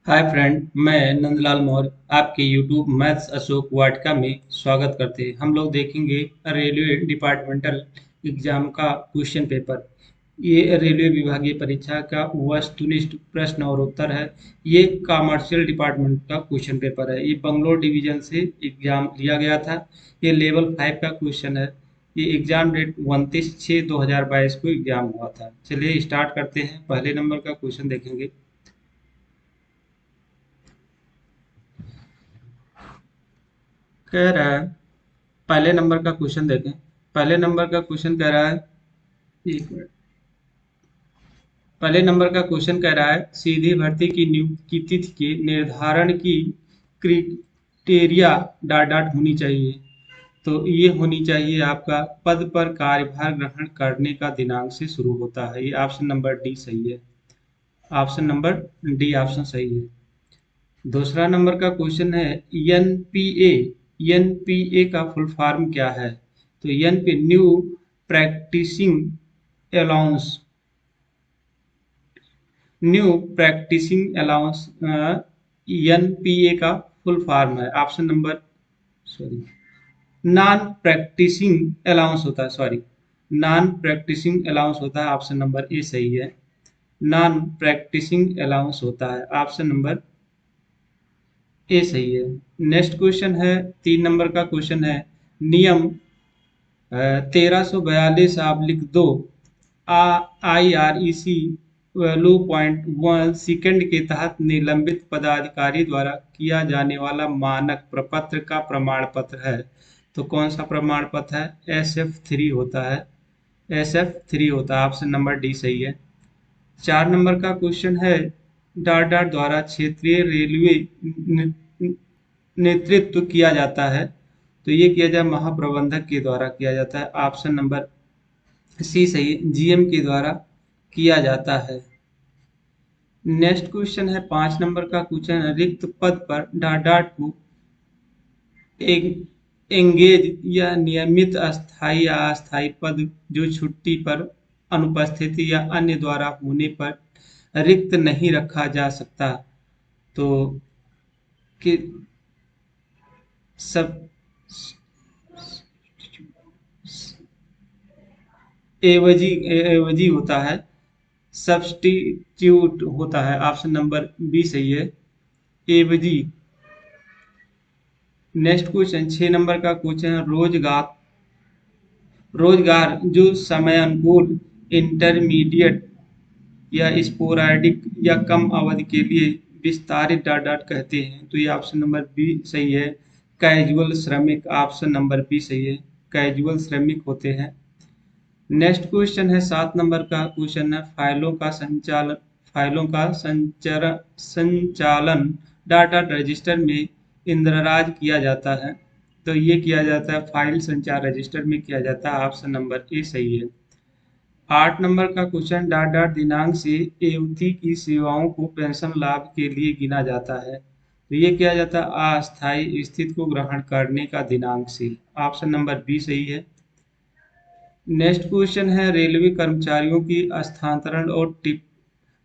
Hi friend, मैं नंदलाल मौर्य आपके YouTube maths Ashok Vatika में स्वागत करते हैं। हम लोग देखेंगे रेलवे डिपार्टमेंटल एग्जाम का क्वेश्चन पेपर। ये रेलवे विभागीय परीक्षा का वस्तुनिष्ठ प्रश्न और उत्तर है। ये कॉमर्शियल डिपार्टमेंट का क्वेश्चन पेपर है। ये बंगलोर डिवीजन से एग्जाम लिया गया था। ये लेवल 5 का क्वेश्चन है। ये एग्जाम डेट 29/6/2022 को एग्जाम हुआ था। चलिए स्टार्ट करते हैं। पहले नंबर का क्वेश्चन देखेंगे। कह रहा है, पहले नंबर का क्वेश्चन देखें। पहले नंबर का क्वेश्चन कह रहा है, एक मिनट। पहले नंबर का क्वेश्चन कह रहा है सीधी भर्ती की नियुक्ति की तिथि के निर्धारण की क्रिटेरिया डॉट डॉट होनी चाहिए। तो ये होनी चाहिए आपका पद पर कार्यभार ग्रहण करने का दिनांक से शुरू होता है। ये ऑप्शन नंबर डी सही है। ऑप्शन नंबर डी ऑप्शन सही है। दूसरा नंबर का क्वेश्चन है एनपीए। एनपीए का फुल फॉर्म क्या है? तो NP new practicing allowance. New practicing allowance NPA का फुल फॉर्म है। Option number sorry non practicing allowance होता है। सॉरी, नॉन प्रैक्टिसिंग अलाउंस होता है। ऑप्शन नंबर ए सही है। नॉन प्रैक्टिसिंग अलाउंस होता है। ऑप्शन नंबर ए सही है। नेक्स्ट क्वेश्चन है, 3 नंबर का क्वेश्चन है। नियम 1342/2 IREC लो पॉइंट वन सेकंड के तहत निलंबित पदाधिकारी द्वारा किया जाने वाला मानक प्रपत्र का प्रमाण पत्र है। तो कौन सा प्रमाण पत्र है? SF3 होता है। SF3 होता है। ऑप्शन नंबर डी सही है। 4 नंबर का क्वेश्चन है, डॉट डॉट द्वारा क्षेत्रीय रेलवे नेतृत्व किया जाता है। तो ये किया जाए महाप्रबंधक के द्वारा किया जाता है। ऑप्शन नंबर सी सही, जीएम के द्वारा किया जाता है। नेक्स्ट क्वेश्चन है, 5 नंबर का क्वेश्चन है, रिक्त पद पर डॉट डॉट को एंगेज या नियमित अस्थायी या अस्थायी पद जो छुट्टी पर, अनुपस्थिति या अन्य द्वारा होने पर रिक्त नहीं रखा जा सकता। तो कि सब एवजी एवजी होता है। सब्स्टिट्यूट होता है। ऑप्शन नंबर बी सही है, एवजी। नेक्स्ट क्वेश्चन, 6 नंबर का क्वेश्चन है, रोजगार रोजगार जो समयानुकूल, इंटरमीडिएट या स्पोराडिक या कम अवधि के लिए विस्तारित डॉट डॉट कहते हैं। तो ये ऑप्शन नंबर बी सही है, कैजुअल श्रमिक। ऑप्शन नंबर बी सही है, कैजुअल श्रमिक होते हैं। नेक्स्ट क्वेश्चन है, 7 नंबर का क्वेश्चन है, फाइलों का संचालन डाटा रजिस्टर में इंद्रराज किया जाता है। तो ये किया जाता है फाइल संचार रजिस्टर में किया जाता है। ऑप्शन नंबर ए सही है। 8 नंबर का क्वेश्चन, डॉट डॉट दिनांक से एवती की सेवाओं को पेंशन लाभ के लिए गिना जाता है। तो ये किया जाता है अस्थायी स्थिति को ग्रहण करने का दिनांक से। ऑप्शन नंबर बी सही है। नेक्स्ट क्वेश्चन है, रेलवे कर्मचारियों की स्थानांतरण और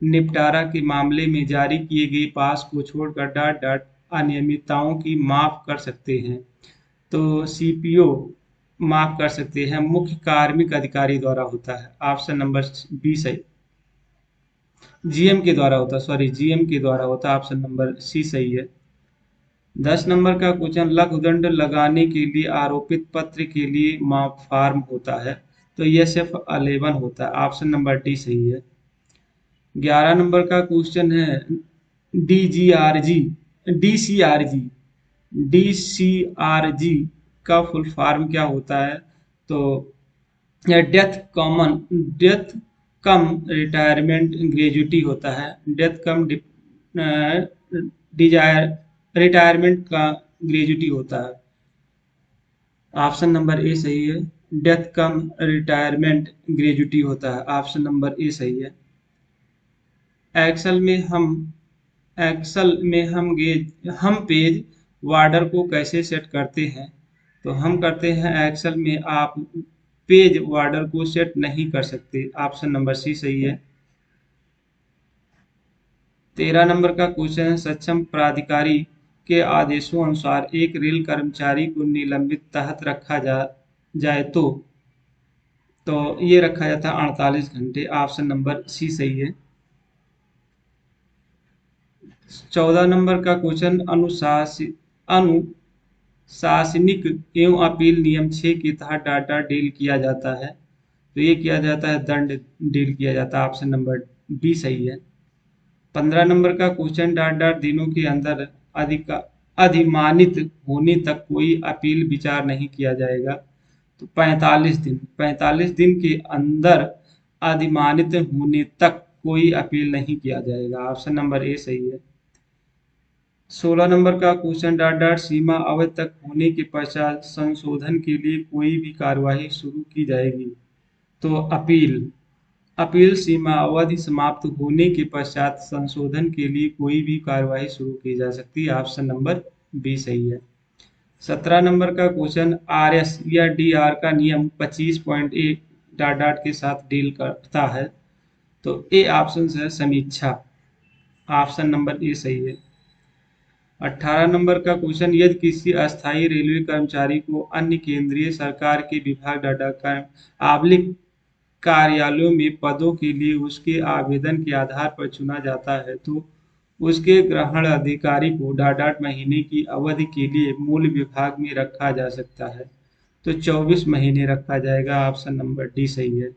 निपटारा के मामले में जारी किए गए पास को छोड़कर डॉट डॉट अनियमितताओं की माफ कर सकते हैं। तो सीपीओ माफ कर सकते हैं, मुख्य कार्मिक अधिकारी द्वारा होता है। ऑप्शन नंबर बी सही, जीएम के द्वारा होता है। सॉरी, जीएम के द्वारा होता है। ऑप्शन नंबर सी सही है। 10 नंबर का क्वेश्चन, लघुदंड लगाने के लिए आरोपित पत्र के लिए माफ फॉर्म होता है। तो ये सिर्फ 11 होता है। ऑप्शन नंबर डी सही है। 11 नंबर का क्वेश्चन है, डीजीआरजी डीसीआरजी डीसीआरजी का फुल फॉर्म क्या होता है? तो डेथ कम रिटायरमेंट ग्रेजुटी होता है। डेथ कम डिजायर रिटायरमेंट का ग्रेजुटी होता है। ऑप्शन नंबर ए सही है, डेथ कम रिटायरमेंट ग्रेजुटी होता है। ऑप्शन नंबर ए सही है। एक्सेल में हम हम पेज वार्डर को कैसे सेट करते हैं? तो हम करते हैं, एक्सेल में आप पेज वार्डर को सेट नहीं कर सकते। ऑप्शन नंबर सी सही है। 13 नंबर का क्वेश्चन है, सक्षम प्राधिकारी के आदेशों अनुसार एक रेल कर्मचारी को निलंबित तहत रखा जाए तो ये रखा जाता है 48 घंटे। ऑप्शन नंबर सी सही है। 14 नंबर का क्वेश्चन, अनुशासनिक एवं अपील नियम 6 के तहत डाटा डील किया जाता है, तो ये किया जाता है दंड डील किया जाता है। ऑप्शन नंबर बी सही है। 15 नंबर का क्वेश्चन, डाट डाट दिनों के अंदर अधिक अधिमानित होने तक कोई अपील विचार नहीं किया जाएगा, तो 45 दिन के अंदर अधिमानित होने तक कोई अपील नहीं किया जाएगा। ऑप्शन नंबर ए सही है। 16 नंबर का क्वेश्चन, डाट डाट सीमा अवधि तक होने के पश्चात संशोधन के लिए कोई भी कार्यवाही शुरू की जाएगी, तो अपील सीमा अवधि समाप्त होने के पश्चात संशोधन के लिए कोई भी कार्यवाही शुरू की जा सकती है। ऑप्शन नंबर बी सही है। 17 नंबर का क्वेश्चन, आरएस या डीआर का नियम 25.1 डाट डाट के साथ डील करता है, तो ए ऑप्शन है समीक्षा। ऑप्शन नंबर ए सही है। 18 नंबर का क्वेश्चन, यदि किसी अस्थायी रेलवे कर्मचारी को अन्य केंद्रीय सरकार के विभाग डाटा का आबलिक कार्यालयों में पदों के लिए उसके आवेदन के आधार पर चुना जाता है, तो उसके ग्रहण अधिकारी को डाट महीने की अवधि के लिए मूल विभाग में रखा जा सकता है, तो 24 महीने रखा जाएगा। ऑप्शन नंबर डी सही है।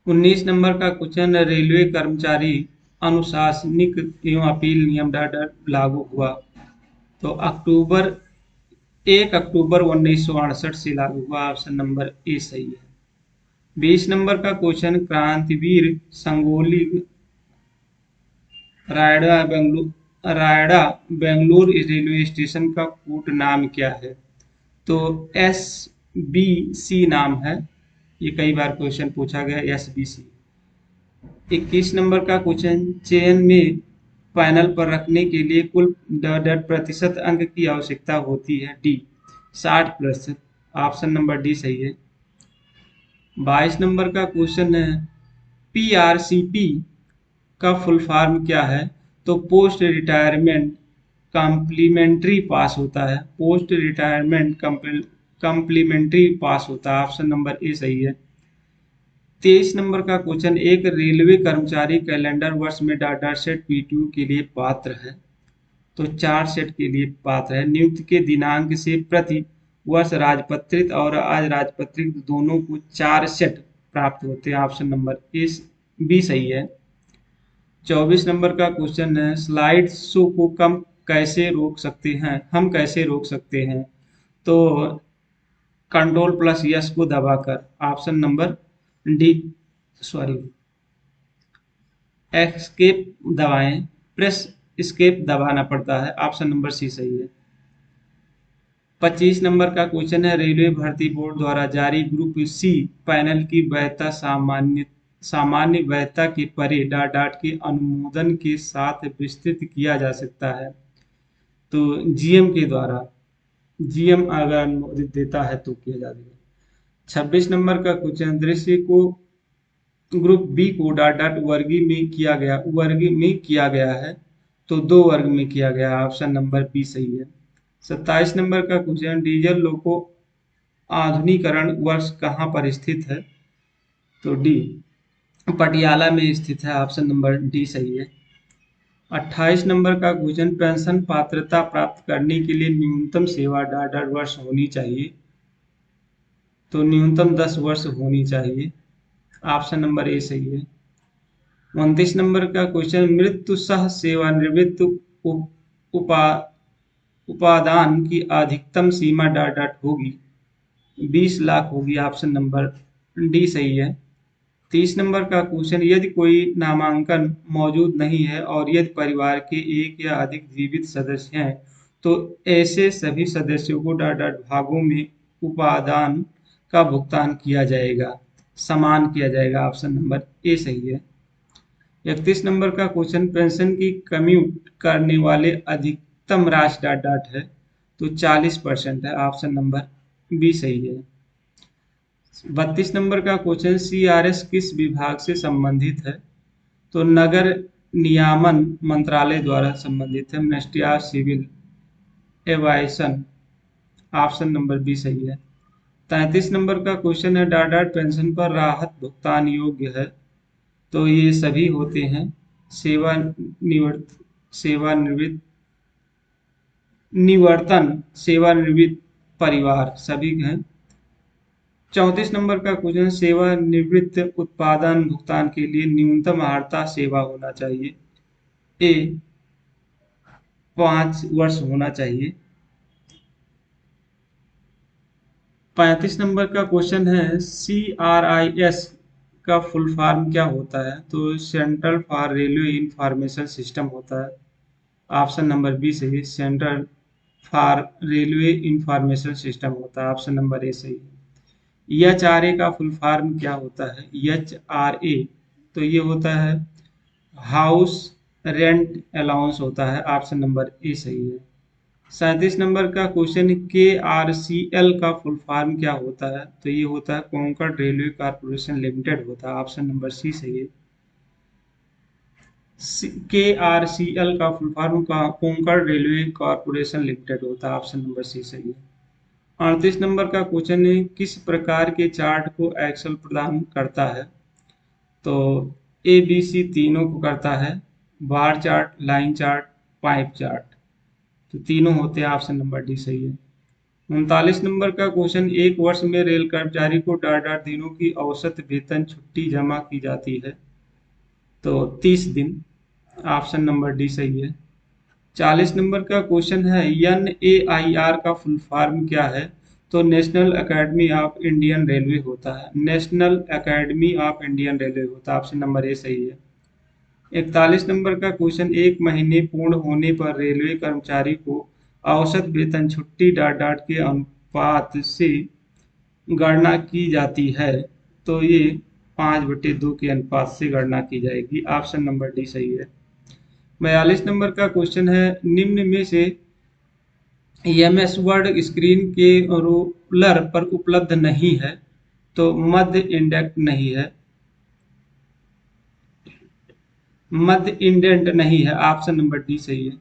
19 नंबर का क्वेश्चन, रेलवे कर्मचारी अनुशासनिक एवं अपील नियम डाट लागू हुआ, तो 1 अक्टूबर 1968 से लागू हुआ। ऑप्शन नंबर ए सही है। 20 नंबर का क्वेश्चन, क्रांतिवीर संगोली रायडा बेंगलुरु रेलवे स्टेशन का कोड नाम क्या है, तो SBC नाम है। ये कई बार क्वेश्चन पूछा गया, SBC। 21 नंबर का क्वेश्चन, चेन में पैनल पर रखने के लिए कुल प्रतिशत अंक की आवश्यकता होती है, डी 60%। ऑप्शन नंबर डी सही है। 22 नंबर का क्वेश्चन है, PRCP का फुल फॉर्म क्या है, तो पोस्ट रिटायरमेंट कम्प्लीमेंट्री पास होता है। पोस्ट रिटायरमेंट कम्प्लीमेंट्री पास होता है। ऑप्शन नंबर ए सही है। 23 नंबर का क्वेश्चन, एक रेलवे कर्मचारी कैलेंडर वर्ष में डाटा सेट PTU के लिए पात्र है, तो 4 सेट के लिए पात्र है। नियुक्ति के दिनांक से प्रति वर्ष राजपत्रित और आज राजपत्रित दोनों को 4 सेट प्राप्त होते हैं। ऑप्शन नंबर ए बी सही है। 24 नंबर का क्वेश्चन है, स्लाइड शो को हम कैसे रोक सकते हैं, तो Ctrl+S को दबाकर। Option number D sorry escape दबाएं, प्रेस एस्केप दबाना पड़ता है। ऑप्शन नंबर सी सही है। 25 नंबर का क्वेश्चन है, रेलवे भर्ती बोर्ड द्वारा जारी ग्रुप सी पैनल की वैधता सामान्य वैधता के परे डाट के अनुमोदन के साथ विस्तृत किया जा सकता है, तो GM के द्वारा। GM अगर अनुमोदित देता है तो किया जाएगा। 26 नंबर का क्वेश्चन, दृश्य को ग्रुप बी को डाट वर्ग में किया गया है, तो 2 वर्ग में किया गया। ऑप्शन नंबर बी सही है। 27 नंबर का क्वेश्चन, डीजल लोको आधुनिकरण वर्ष कहाँ पर स्थित है, तो डी पटियाला में स्थित है। ऑप्शन नंबर डी सही है। 28 नंबर का क्वेश्चन, पेंशन पात्रता प्राप्त करने के लिए न्यूनतम सेवा डाट वर्ष होनी चाहिए, तो न्यूनतम 10 वर्ष होनी चाहिए। ऑप्शन नंबर ए सही है। 29 नंबर का क्वेश्चन, मृत्यु सह सेवानिवृत्त उपादान की अधिकतम सीमा डाट होगी, 20 लाख होगी। ऑप्शन नंबर डी सही है। 30 नंबर का क्वेश्चन, यदि कोई नामांकन मौजूद नहीं है और यदि परिवार के एक या अधिक जीवित सदस्य हैं, तो ऐसे सभी सदस्यों को डाट भागों में उपादान का भुगतान किया जाएगा, समान किया जाएगा। ऑप्शन नंबर ए सही है। 31 नंबर का क्वेश्चन, पेंशन की कम्यूट करने वाले अधिकतम राशि डाट है, तो 40% है। ऑप्शन नंबर बी सही है। 32 नंबर का क्वेश्चन, CRS किस विभाग से संबंधित है, तो नगर नियामन मंत्रालय द्वारा संबंधित है? Ministry of civil aviation. Option number B सही है। 33 नंबर का क्वेश्चन है, डाडाट पेंशन पर राहत भुगतान योग्य है? तो ये सभी होते हैं सेवानिवृत्त सेवानिवृत्त निवर्तन सेवानिवृत्त परिवार सभी हैं। 34 नंबर का क्वेश्चन, सेवानिवृत्त उत्पादन भुगतान के लिए न्यूनतम अर्हता सेवा होना चाहिए? ए 5 वर्ष होना चाहिए। 35 नंबर का क्वेश्चन है, CRIS का फुल फॉर्म क्या होता है? तो central for railway information system होता है। ऑप्शन नंबर बी सही है, central for railway information system होता है। ऑप्शन नंबर ए सही है। HRA का फुल फॉर्म क्या होता है? HRA तो ये होता है हाउस रेंट अलाउंस होता है। ऑप्शन नंबर ए सही है। 37 नंबर का क्वेश्चन, KRCL का फुल फॉर्म क्या होता है? तो ये होता है कोंकण रेलवे कॉर्पोरेशन लिमिटेड होता है। ऑप्शन नंबर सी सही है। KRCL का फुल फॉर्म का कोंकण रेलवे कॉर्पोरेशन लिमिटेड होता है। ऑप्शन नंबर सी सही है। 38 नंबर का क्वेश्चन है, किस प्रकार के चार्ट को एक्सेल प्रदान करता है? तो ABC तीनों को करता है, bar chart, line chart, pipe chart, तो तीनों होते हैं। ऑप्शन नंबर डी सही है। 39 नंबर का क्वेश्चन, एक वर्ष में रेल कर्मचारी को डाट डाट दिनों की औसत वेतन छुट्टी जमा की जाती है? तो 30 दिन। ऑप्शन नंबर डी सही है। 40 नंबर का क्वेश्चन है, NAIR का फुल फॉर्म क्या है? तो national academy of Indian railway होता है। National academy of Indian railway होता है। ऑप्शन नंबर ए सही है। 41 नंबर का क्वेश्चन, एक महीने पूर्ण होने पर रेलवे कर्मचारी को औसत वेतन छुट्टी डाट डाट के अनुपात से गणना की जाती है? तो ये 5/2 के अनुपात से गणना की जाएगी। ऑप्शन नंबर डी सही है। 42 नंबर का क्वेश्चन है, निम्न में से MS वर्ड स्क्रीन के रोलर पर उपलब्ध नहीं है? तो मध्य इंडेंट नहीं है, मध्य इंडेंट नहीं है। ऑप्शन नंबर डी सही है।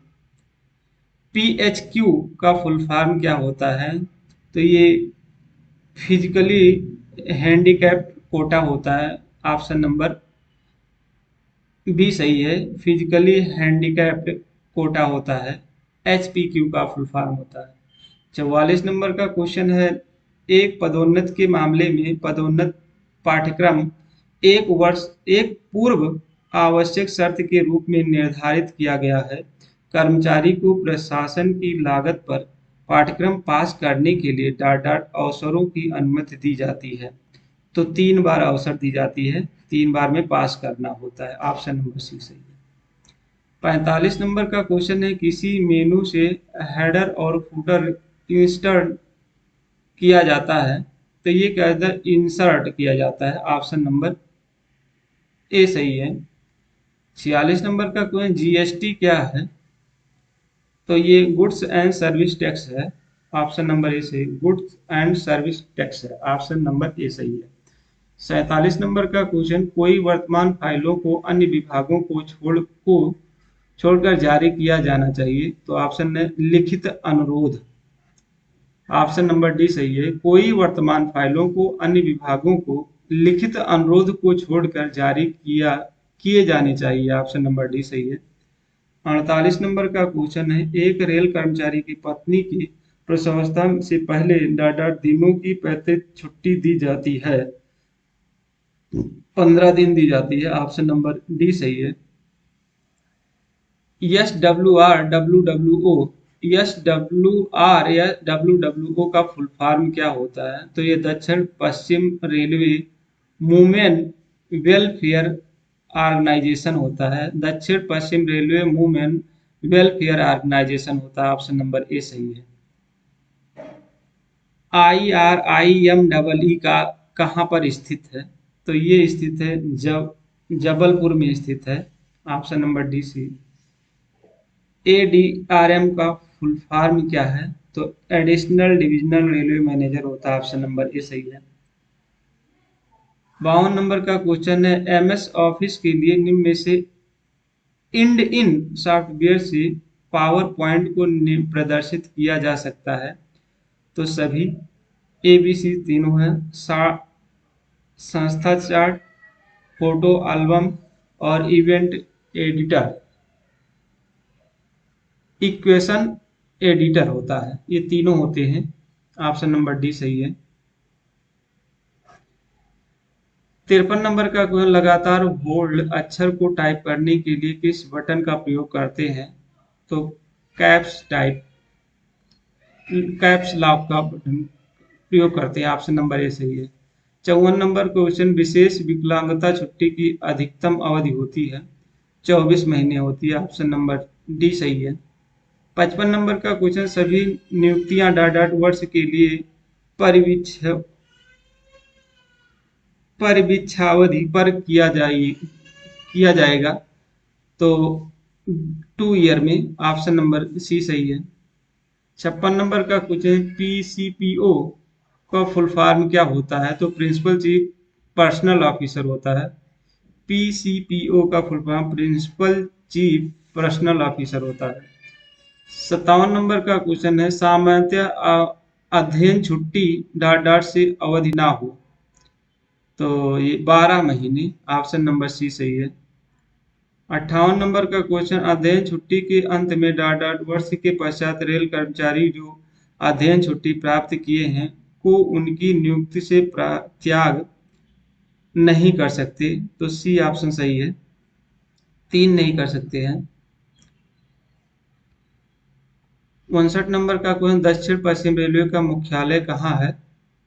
PHQ का फुल फॉर्म क्या होता है? तो ये फिजिकली हैंडीकैप्ड कोटा होता है। ऑप्शन नंबर बी सही है, फिजिकली हैंडीकैप्ड कोटा होता है। HPQ का फुल फॉर्म होता है। 44 नंबर का क्वेश्चन है, एक पदोन्नत के मामले में पदोन्नत पाठ्यक्रम एक पूर्व आवश्यक शर्त के रूप में निर्धारित किया गया है। कर्मचारी को प्रशासन की लागत पर पाठ्यक्रम पास करने के लिए डाट डाट अवसरों की अनुमति दी जाती है? तो 3 बार अवसर दी जाती है, 3 बार में पास करना होता है। ऑप्शन नंबर सी सही है। 45 नंबर का क्वेश्चन है, किसी मेनू से हेडर और फुटर इंसर्ट किया जाता है? तो ये क्या होता है? इंसर्ट किया जाता है। ऑप्शन नंबर ए सही है। 46 नंबर का क्वेश्चन, GST क्या है? तो ये गुड्स एंड सर्विस टैक्स है। ऑप्शन नंबर ए सही, गुड्स एंड सर्विस टैक्स है। ऑप्शन नंबर ए सही है। 47 नंबर का क्वेश्चन, कोई वर्तमान फाइलों को अन्य विभागों को छोड़कर जारी किया जाना चाहिए? तो ऑप्शन है लिखित अनुरोध। ऑप्शन नंबर डी सही है, कोई वर्तमान फाइलों को अन्य विभागों को लिखित अनुरोध को छोड़कर जारी किए जाने चाहिए। ऑप्शन नंबर डी सही है। 48 नंबर का क्वेश्चन है, एक रेल कर्मचारी की पत्नी की प्रसवावस्था से पहले डाट डाट दिनों की पैतृक छुट्टी दी जाती है? 15 दिन दी जाती है। ऑप्शन नंबर डी सही है। SWR या WWO का फुल फॉर्म क्या होता है? तो ये दक्षिण पश्चिम रेलवे वुमेन वेलफेयर ऑर्गेनाइजेशन होता है। दक्षिण पश्चिम रेलवे वुमेन वेलफेयर ऑर्गेनाइजेशन होता है। ऑप्शन नंबर ए सही है। IRIMEE का कहाँ पर स्थित है? तो ये स्थित है जबलपुर में स्थित है। Option number D C. ADRM का फुल फॉर्म क्या है? तो एडिशनल डिविजनल रेलवे मैनेजर होता है। ऑप्शन नंबर ए सही है। 52 नंबर का क्वेश्चन है, MS ऑफिस के लिए निम्न में से इंड इन सॉफ्टवेयर से पावर पॉइंट को प्रदर्शित किया जा सकता है। तो सभी ए बी सी तीनों हैं। संस्था चार्ट, फोटो एल्बम और इवेंट एडिटर, इक्वेशन एडिटर होता है, ये तीनों होते हैं। ऑप्शन नंबर डी सही है। 53 नंबर का क्वेश्चन, लगातार बोल्ड अक्षर को टाइप करने के लिए किस बटन का प्रयोग करते हैं? तो कैप्स टाइप कैप्स लॉक का बटन प्रयोग करते हैं। ऑप्शन नंबर ए सही है। 54 नंबर क्वेश्चन, विशेष विकलांगता छुट्टी की अधिकतम अवधि होती है? 24 महीने होती है। ऑप्शन नंबर डी सही है। 55 नंबर का क्वेश्चन, सभी नियुक्तियां डॉट डॉट वर्ष के लिए परिवीक्ष परिवीक्षावधि पर किया जाएगा? तो 2 ईयर में। ऑप्शन नंबर सी सही है। 56 नंबर का क्वेश्चन, पीसीपीओ का फुल फॉर्म क्या होता है? तो प्रिंसिपल चीफ पर्सनल ऑफिसर होता है। पीसीपीओ का full form principal chief personnel officer होता है। 57 नंबर का क्वेश्चन है, सामान्यतः अध्ययन छुट्टी डॉट डॉट से अवधि ना हो? तो ये 12 महीने। ऑप्शन नंबर सी सही है। 58 नंबर का क्वेश्चन, अध्ययन छुट्टी के अंत में डॉट डॉट वर्ष के पश्चात रेल कर्मचारी जो अध्ययन छुट्टी प्राप्त किए हैं को उनकी नियुक्ति से त्याग नहीं कर सकते? तो सी ऑप्शन सही है, 3 नहीं कर सकते हैं। 59 नंबर का क्वेश्चन, दक्षिण पश्चिम रेलवे का मुख्यालय कहाँ है?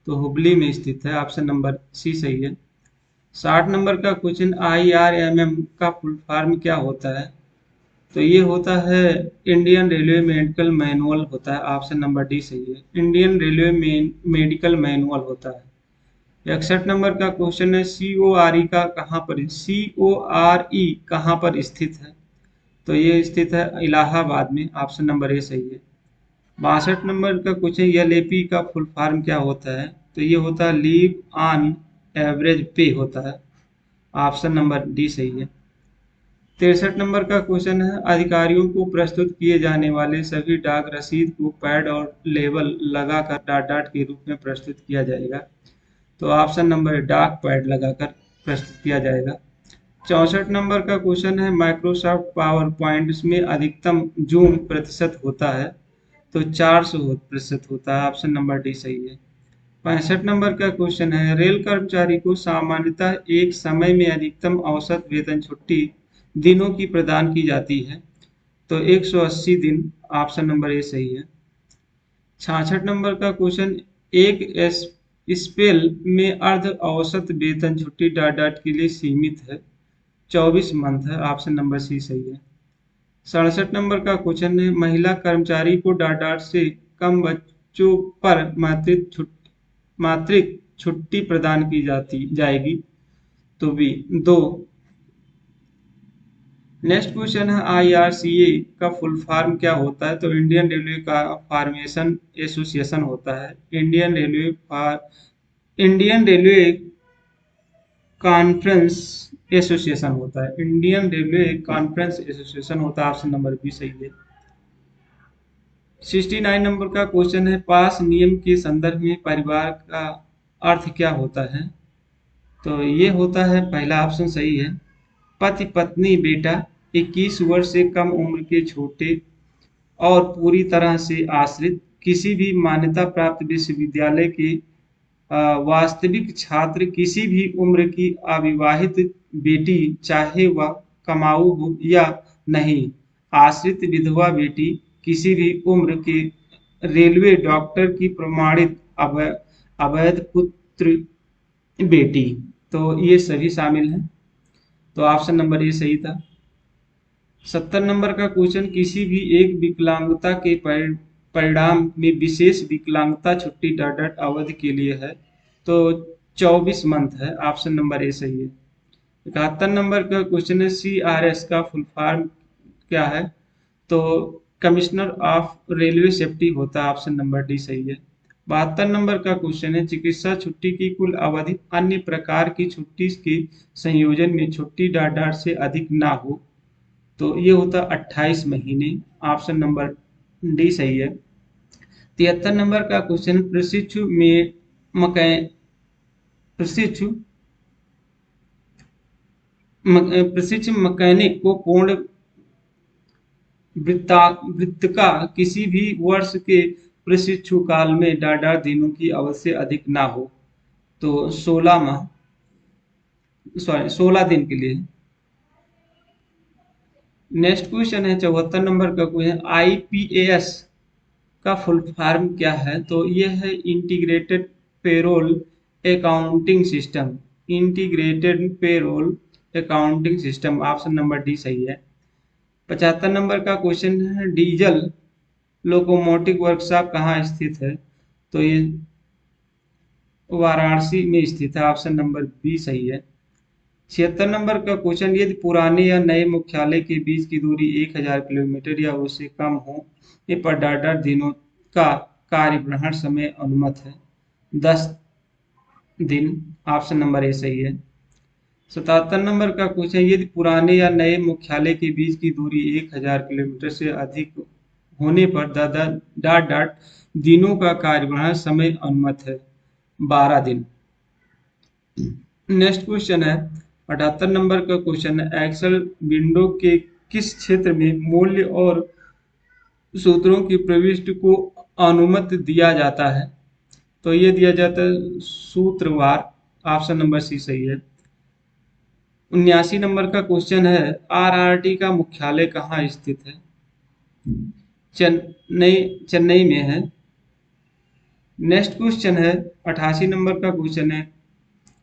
तो हुबली में स्थित है। ऑप्शन नंबर सी सही है। 60 नंबर का क्वेश्चन, IRMM का फुल फॉर्म क्या होता है? तो ये होता है इंडियन रेलवे मेडिकल मैनुअल होता है। ऑप्शन नंबर डी सही है, इंडियन रेलवे मेडिकल मैनुअल होता है। 61 नंबर का क्वेश्चन है, CORE का कहाँ पर CORE कहाँ पर स्थित है? तो ये स्थित है इलाहाबाद में। ऑप्शन नंबर ए सही है। 62 नंबर का क्वेश्चन, LAP का फुल फॉर्म क्या होता है? तो ये होता है लीव ऑन एवरेज पे होता है। ऑप्शन नंबर डी सही है। 63 नंबर का क्वेश्चन है, अधिकारियों को प्रस्तुत किए जाने वाले सभी डाक रसीद को पैड और लेबल लगाकर डॉट डॉट के रूप में प्रस्तुत किया जाएगा? तो ऑप्शन नंबर डाक पैड लगाकर प्रस्तुत किया जाएगा। 64 नंबर का क्वेश्चन है, माइक्रोसॉफ्ट पावर पॉइंट में अधिकतम जूम प्रतिशत होता है? तो 400% होता है। ऑप्शन नंबर डी सही है। 65 नंबर का क्वेश्चन है, रेल कर्मचारी को सामान्यतः एक समय में अधिकतम औसत वेतन छुट्टी दिनों की प्रदान की जाती है? तो 180 दिन। ऑप्शन नंबर ए सही है। 66 नंबर का क्वेश्चन, एक स्पेल में अर्ध औसत वेतन छुट्टी डॉट डॉट के लिए सीमित है? 24 मंथ है। ऑप्शन नंबर सी सही है। 67 नंबर का क्वेश्चन है, महिला कर्मचारी को डॉट डॉट से कम बच्चों पर मातृत्व छुट्टी प्रदान की जाएगी? तो बी 2। नेक्स्ट क्वेश्चन है, IRCA का फुल फॉर्म क्या होता है? तो इंडियन रेलवे का फॉर्मेशन एसोसिएशन होता है। इंडियन रेलवे कॉन्फ्रेंस एसोसिएशन होता है। इंडियन रेलवे कॉन्फ्रेंस एसोसिएशन होता है। ऑप्शन नंबर बी सही है। 69 नंबर का क्वेश्चन है, पास नियम के संदर्भ में परिवार का अर्थ क्या होता है? तो ये होता है, पहला ऑप्शन सही है, पति पत्नी बेटा 21 वर्ष से कम उम्र के छोटे और पूरी तरह से आश्रित किसी भी मान्यता प्राप्त विश्वविद्यालय के वास्तविक छात्र, किसी भी उम्र की अविवाहित बेटी चाहे वह कमाऊ हो या नहीं, आश्रित विधवा बेटी, किसी भी उम्र के रेलवे डॉक्टर की प्रमाणित अवैध पुत्र बेटी। तो ये सभी शामिल हैं। तो ऑप्शन नंबर ए सही था। 70 नंबर का क्वेश्चन, किसी भी एक विकलांगता के परिणाम में विशेष विकलांगता छुट्टी डॉट डॉट अवधि के लिए है? तो 24 मंथ है। ऑप्शन नंबर ए सही है। 71 नंबर का क्वेश्चन है, CRS का फुल फॉर्म क्या है? तो कमिश्नर ऑफ रेलवे सेफ्टी होता है। ऑप्शन नंबर डी सही है। 72 नंबर का क्वेश्चन है, चिकित्सा छुट्टी की कुल अवधि अन्य प्रकार की छुट्टी के संयोजन में छुट्टी डॉट डॉट से अधिक ना हो? तो ये होता 28 महीने। ऑप्शन नंबर डी सही है। 73 नंबर का क्वेश्चन, मकै प्रशिक्षु प्रशिक्षु मैकेनिक को पूर्ण वृत्त का किसी भी वर्ष के प्रशिक्षु काल में 18 दिनों की अवधि से अधिक ना हो। तो 16 दिन के लिए। नेक्स्ट क्वेश्चन है 74 नंबर का क्वेश्चन, IPAS का फुल फॉर्म क्या है? तो ये है integrated payroll accounting system. Integrated payroll accounting system, option number D सही है। 75 नंबर का क्वेश्चन है, डीजल लोकोमोटिव वर्कशॉप कहाँ स्थित है? तो ये वाराणसी में स्थित है। ऑप्शन नंबर बी सही है। 76 नंबर का क्वेश्चन, यदि पुराने या नए मुख्यालय के बीच की दूरी 1000 किलोमीटर या उससे कम हो पर 18 दिनों का कार्यग्रहण समय अनुमत है। 10 दिन, ऑप्शन नंबर ए सही है। 77 नंबर का क्वेश्चन, यदि पुराने या नए मुख्यालय के बीच की दूरी 1000 किलोमीटर से अधिक होने पर डाट डाट दिनों का कार्यग्रहण समय अनुमत है। 12 दिन। नेक्स्ट क्वेश्चन है 78 नंबर का क्वेश्चन है, एक्सेल विंडो के किस क्षेत्र में मूल्य और सूत्रों की प्रविष्टि को अनुमति दिया जाता है? तो ये दिया जाता है सूत्रवार। ऑप्शन नंबर सी सही है। 79 नंबर का क्वेश्चन है, RRT का मुख्यालय कहाँ स्थित है? चेन्नई में है। नेक्स्ट क्वेश्चन है 88 नंबर का क्वेश्चन है,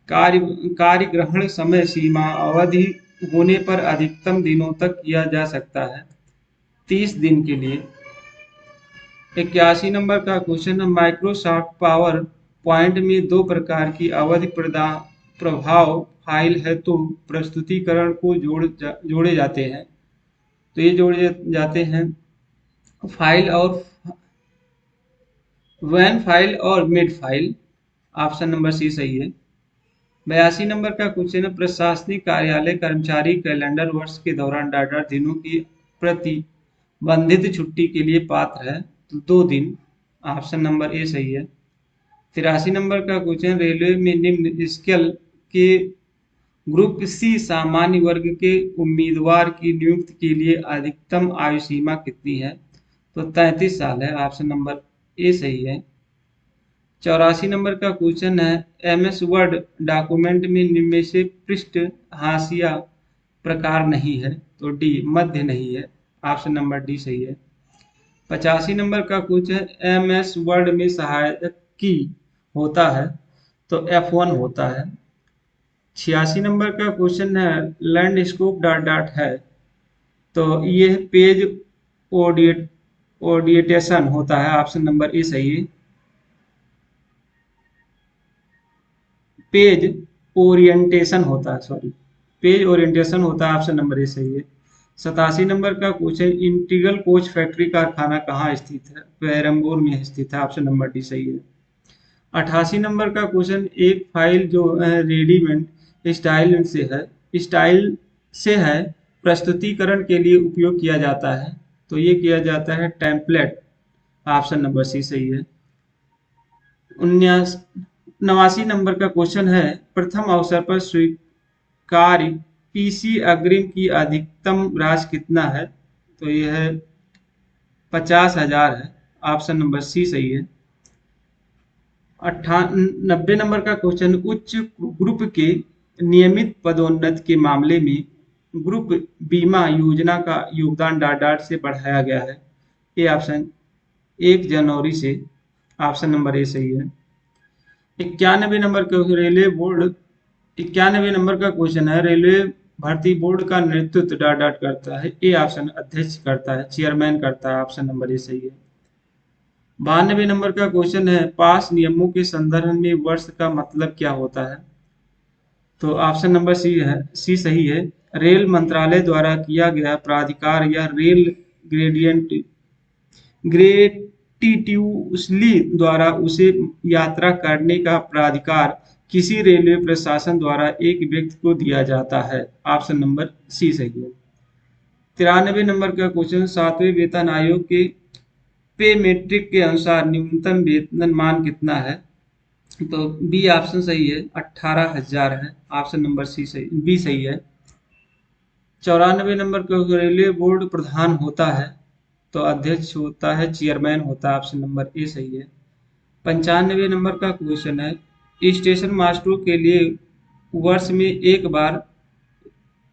कार्यग्रहण समय सीमा अवधि होने पर अधिकतम दिनों तक किया जा सकता है। 30 दिन के लिए। 81 नंबर का क्वेश्चन है, माइक्रोसॉफ्ट पावर पॉइंट में 2 प्रकार की अवधि प्रभाव फाइल है तो प्रस्तुतिकरण को जोड़े जाते हैं। तो ये जोड़े जाते हैं फाइल और वैन फाइल और mid file. Option number C सही है। 82 नंबर का क्वेश्चन है, प्रशासनिक कार्यालय कर्मचारी कैलेंडर वर्ष के दौरान 18 दिनों की प्रतिबंधित छुट्टी के लिए पात्र है। तो 2 दिन, ऑप्शन नंबर ए सही है। 83 नंबर का क्वेश्चन, रेलवे में निम्न स्केल के ग्रुप सी सामान्य वर्ग के उम्मीदवार की नियुक्ति के लिए अधिकतम आयु सीमा कितनी है? तो 33 साल है। ऑप्शन नंबर ए सही है। 84 नंबर का क्वेश्चन है, MS वर्ड डॉक्यूमेंट में निम्न में से पृष्ठ हाशिया प्रकार नहीं है? तो डी मध्य नहीं है। ऑप्शन नंबर डी सही है। 85 नंबर का क्वेश्चन, MS वर्ड में सहायक की होता है? तो F1 होता है। 86 नंबर का क्वेश्चन है, लैंडस्केप डॉट डॉट है? तो ये पेज ओरिएंटेशन होता है। ऑप्शन नंबर ए सही है। पेज ओरिएंटेशन होता है, सॉरी, पेज ओरिएंटेशन होता है। ऑप्शन नंबर ए सही है। 87 नंबर का क्वेश्चन, इंटीग्रल कोच फैक्ट्री कारखाना कहाँ स्थित है? पेरम्बूर में स्थित है। ऑप्शन नंबर डी सही है। 88 नंबर का क्वेश्चन, एक फाइल जो है रेडीमेड स्टाइल से है प्रस्तुतिकरण के लिए उपयोग किया जाता है? तो ये किया जाता है टेम्पलेट। ऑप्शन नंबर सी सही है। 89 नंबर का क्वेश्चन है, प्रथम अवसर पर स्वीकार्य PC अग्रिम की अधिकतम राशि कितना है? तो यह है 50,000 है। ऑप्शन नंबर सी सही है। 90 नंबर का क्वेश्चन, उच्च ग्रुप के नियमित पदोन्नति के मामले में ग्रुप बीमा योजना का योगदान डाट से बढ़ाया गया है? ये ऑप्शन 1 जनवरी से। ऑप्शन नंबर ए सही है। 91 नंबर का रेलवे बोर्ड 91 नंबर का क्वेश्चन है, रेलवे भर्ती बोर्ड का नेतृत्व डाट करता है? ए ऑप्शन अध्यक्ष करता है, चेयरमैन करता है। ऑप्शन नंबर ए सही है। 92 नंबर का क्वेश्चन है, पास नियमों के संदर्भ में वर्ष का मतलब क्या होता है? तो ऑप्शन नंबर सी है, सी सही है। रेल मंत्रालय द्वारा किया गया प्राधिकार या रेल ग्रेटिट्यूसली द्वारा उसे यात्रा करने का प्राधिकार किसी रेलवे प्रशासन द्वारा एक व्यक्ति को दिया जाता है? ऑप्शन नंबर सी सही है। 93 नंबर का क्वेश्चन, 7वें वेतन आयोग के पे मेट्रिक के अनुसार न्यूनतम वेतन मान कितना है? तो बी ऑप्शन सही है, 18,000 है। ऑप्शन नंबर सी सही, बी सही है। 94 नंबर का रेलवे बोर्ड प्रधान होता है? तो अध्यक्ष होता है, चेयरमैन होता है। ऑप्शन नंबर ए सही है। 95 नंबर का क्वेश्चन है, स्टेशन मास्टरों के लिए वर्ष में एक बार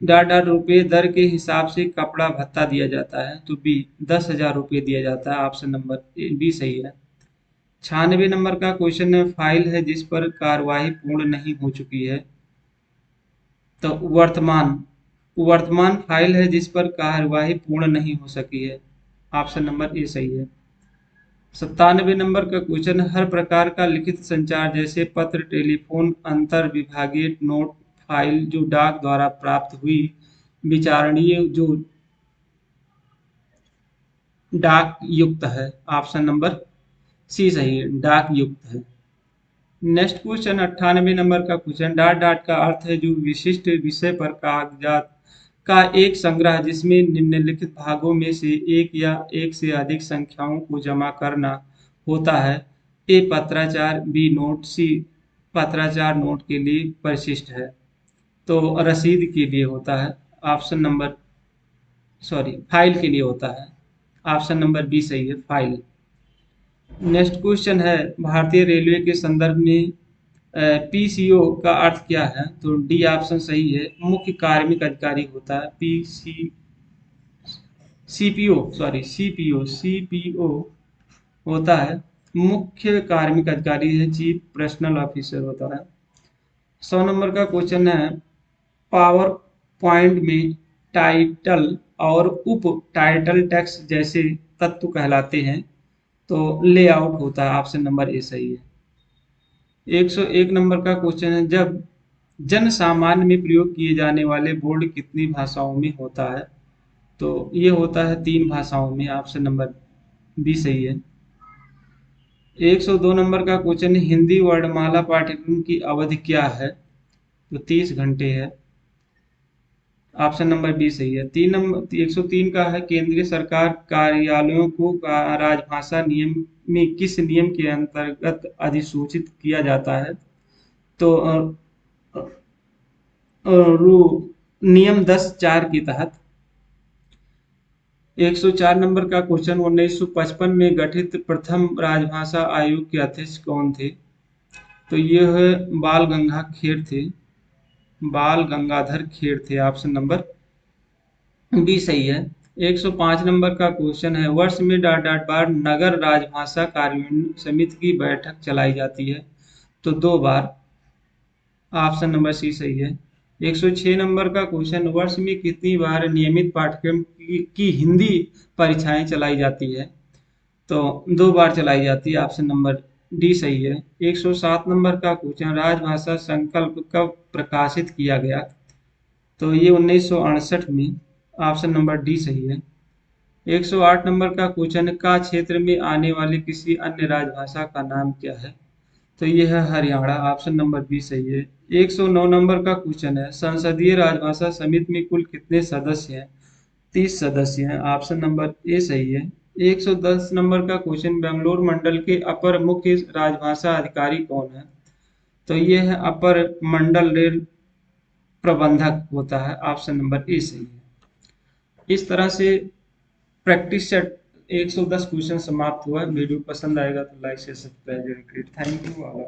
₹, दर के हिसाब से कपड़ा भत्ता दिया जाता है? तो बी, ₹10,000 दिया जाता है। ऑप्शन नंबर बी सही है। 96 नंबर का क्वेश्चन है, फाइल है जिस पर कार्यवाही पूर्ण नहीं हो चुकी है? तो वर्तमान वर्तमान फाइल है जिस पर कार्यवाही पूर्ण नहीं हो सकी है। ऑप्शन नंबर ए सही है। 97 नंबर का क्वेश्चन, हर प्रकार का लिखित संचार जैसे पत्र, टेलीफोन, अंतर विभागीय नोट फाइल जो डाक द्वारा प्राप्त हुई, विचारणीय जो डाक युक्त है? ऑप्शन नंबर सी सही है, डाक युक्त है। नेक्स्ट क्वेश्चन 98 नंबर का क्वेश्चन, डॉट डॉट का अर्थ है जो विशिष्ट विषय पर कागजात का एक संग्रह जिसमें निम्नलिखित भागों में से एक या एक से अधिक संख्याओं को जमा करना होता है? ए पत्राचार, बी नोट, सी पत्राचार नोट के लिए परिशिष्ट है? तो रसीद के लिए होता है। ऑप्शन नंबर सॉरी फाइल के लिए होता है। ऑप्शन नंबर बी सही है, फाइल। नेक्स्ट क्वेश्चन है, भारतीय रेलवे के संदर्भ में पीसीओ का अर्थ क्या है? तो डी ऑप्शन सही है, मुख्य कार्मिक अधिकारी होता है। PC CPO sorry CPO CPO होता है मुख्य कार्मिक अधिकारी है, चीफ पर्सनल ऑफिसर होता है। 100 नंबर का क्वेश्चन है, पावर पॉइंट में टाइटल और उप टाइटल टेक्स्ट जैसे तत्व कहलाते हैं? तो लेआउट होता है। ऑप्शन नंबर ए सही है। 101 नंबर का क्वेश्चन है, जब जन सामान्य में प्रयोग किए जाने वाले बोर्ड कितनी भाषाओं में होता है? तो ये होता है 3 भाषाओं में। ऑप्शन नंबर बी सही है। 102 नंबर का क्वेश्चन है, हिंदी वर्णमाला पाठ्यक्रम की अवधि क्या है? तो 30 घंटे है। ऑप्शन नंबर बी सही है। 103 का है, केंद्रीय सरकार कार्यालयों को राजभाषा नियम में किस नियम के अंतर्गत अधिसूचित किया जाता है? तो नियम 10(4) के तहत। 104 नंबर का क्वेश्चन, 1955 में गठित प्रथम राजभाषा आयोग के अध्यक्ष कौन थे? तो यह बाल गंगाधर थे, बाल गंगाधर खेर थे। ऑप्शन नंबर बी सही है। 105 नंबर का क्वेश्चन है, वर्ष में डॉट डॉट बार नगर राजभाषा कार्यान्वयन समिति की बैठक चलाई जाती है? तो 2 बार। ऑप्शन नंबर सी सही है। 106 नंबर का क्वेश्चन, वर्ष में कितनी बार नियमित पाठ्यक्रम की हिंदी परीक्षाएं चलाई जाती है? तो 2 बार चलाई जाती है। ऑप्शन नंबर डी सही है। 107 नंबर का क्वेश्चन, राजभाषा संकल्प कब प्रकाशित किया गया? तो ये 1968 में। ऑप्शन नंबर डी सही है। 108 नंबर का क्वेश्चन, का क्षेत्र में आने वाली किसी अन्य राजभाषा का नाम क्या है? तो ये है हरियाणा। ऑप्शन नंबर बी सही है। 109 नंबर का क्वेश्चन है, संसदीय राजभाषा समिति में कुल कितने सदस्य हैं? 30 सदस्य हैं। ऑप्शन नंबर ए सही है। 110 नंबर का क्वेश्चन, बेंगलोर मंडल के अपर मुख्य राजभाषा अधिकारी कौन है? तो ये है अपर मंडल रेल प्रबंधक होता है। ऑप्शन नंबर ए सही है। इस तरह से प्रैक्टिस सेट 110 क्वेश्चन समाप्त हुआ। वीडियो पसंद आएगा तो लाइक शेयर सब्सक्राइब जरूर करिए। Thank you all.